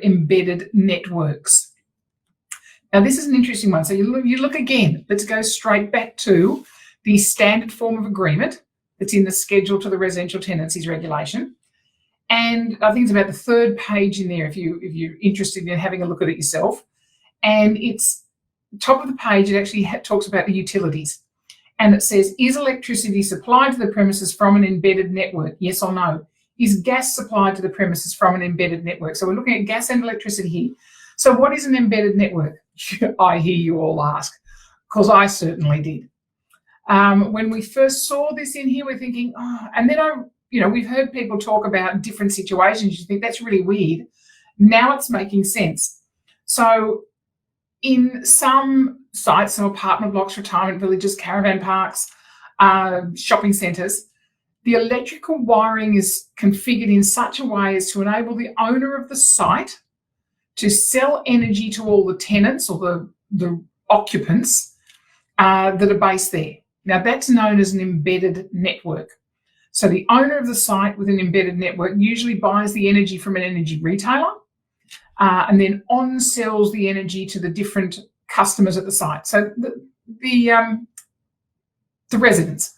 embedded networks. Now, this is an interesting one. So you look again, let's go straight back to the standard form of agreement that's in the schedule to the residential tenancies regulation. And I think it's about the third page in there if you're interested in having a look at it yourself. And it's top of the page, it actually talks about the utilities. And it says, is electricity supplied to the premises from an embedded network? Yes or no? Is gas supplied to the premises from an embedded network? So we're looking at gas and electricity here. So what is an embedded network? I hear you all ask, because I certainly did. When we first saw this in here, we're thinking, oh, and then we've heard people talk about different situations. You think that's really weird. Now it's making sense. So in some sites, some apartment blocks, retirement villages, caravan parks, shopping centres, the electrical wiring is configured in such a way as to enable the owner of the site to sell energy to all the tenants or the occupants that are based there. Now, that's known as an embedded network. So the owner of the site with an embedded network usually buys the energy from an energy retailer and then on-sells the energy to the different customers at the site. So the residents.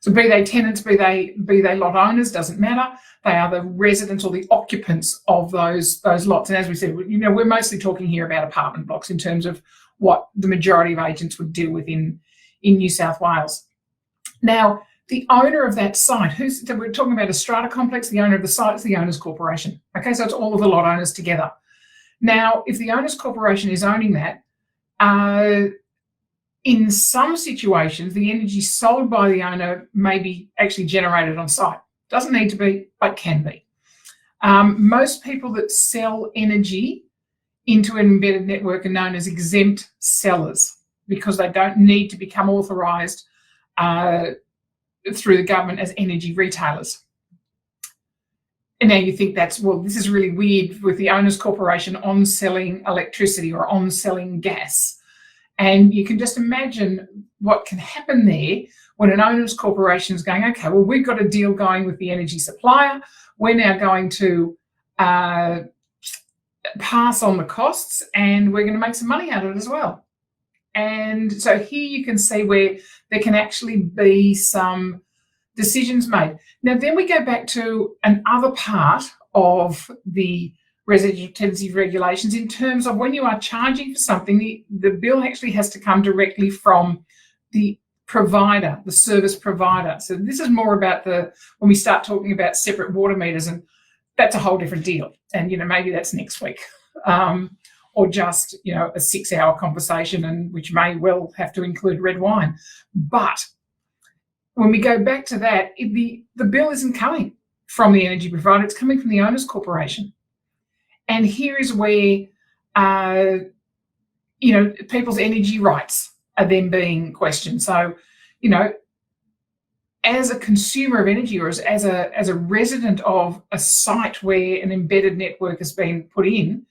So be they tenants, be they lot owners, doesn't matter. They are the residents or the occupants of those lots. And as we said, we're mostly talking here about apartment blocks in terms of what the majority of agents would deal with in New South Wales. Now, the owner of that site, so we're talking about a strata complex, the owner of the site is the owner's corporation. Okay, so it's all of the lot owners together. Now, if the owner's corporation is owning that, in some situations, the energy sold by the owner may be actually generated on site. Doesn't need to be, but can be. Most people that sell energy into an embedded network are known as exempt sellers because they don't need to become authorised through the government as energy retailers. And now you think this is really weird with the owner's corporation on selling electricity or on selling gas. And you can just imagine what can happen there when an owner's corporation is going, okay, well, we've got a deal going with the energy supplier. We're now going to pass on the costs and we're going to make some money out of it as well. And so here you can see where there can actually be some decisions made. Now, then we go back to another part of the residential tenancy regulations in terms of when you are charging for something, the bill actually has to come directly from the provider, the service provider. So this is more about when we start talking about separate water meters, and that's a whole different deal. And, maybe that's next week. Or just, a 6-hour conversation, and which may well have to include red wine. But when we go back to that, the bill isn't coming from the energy provider, it's coming from the owner's corporation. And here is where, people's energy rights are then being questioned. So, as a consumer of energy or as a resident of a site where an embedded network has been put in,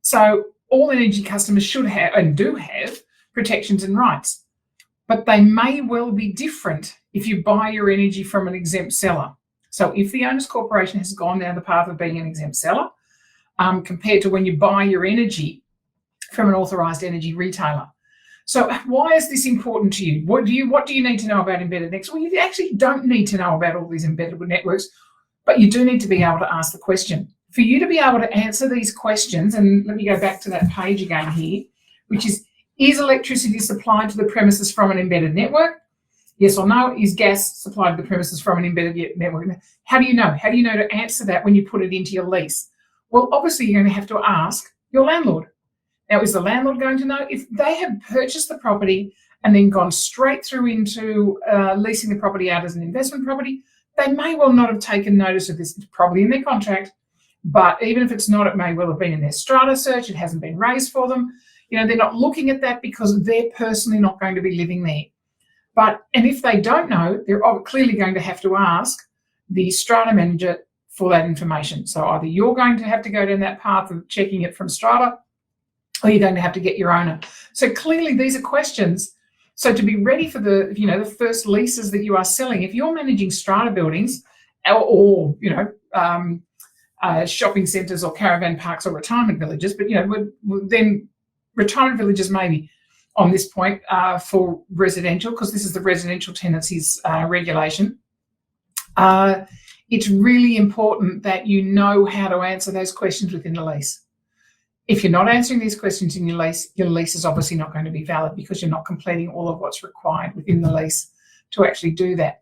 so all energy customers should have and do have protections and rights, but they may well be different if you buy your energy from an exempt seller. So if the owner's corporation has gone down the path of being an exempt seller, compared to when you buy your energy from an authorised energy retailer. So why is this important to you? What do you need to know about embedded networks? Well, you actually don't need to know about all these embedded networks, but you do need to be able to ask the question. For you to be able to answer these questions, and let me go back to that page again here, which is electricity supplied to the premises from an embedded network? Yes or no? Is gas supplied to the premises from an embedded network? How do you know? How do you know to answer that when you put it into your lease? Well, obviously, you're going to have to ask your landlord. Now, is the landlord going to know? If they have purchased the property and then gone straight through into leasing the property out as an investment property, they may well not have taken notice of this probably in their contract, but even if it's not, it may well have been in their strata search. It hasn't been raised for them. They're not looking at that because they're personally not going to be living there. And if they don't know, they're clearly going to have to ask the strata manager for that information. So either you're going to have to go down that path of checking it from strata, or you're going to have to get your owner. So clearly these are questions. So to be ready for the first leases that you are selling, if you're managing strata buildings or shopping centres or caravan parks or retirement villages, but then retirement villages maybe on this point for residential, because this is the residential tenancies regulation. It's really important that you know how to answer those questions within the lease. If you're not answering these questions in your lease is obviously not going to be valid, because you're not completing all of what's required within the lease to actually do that.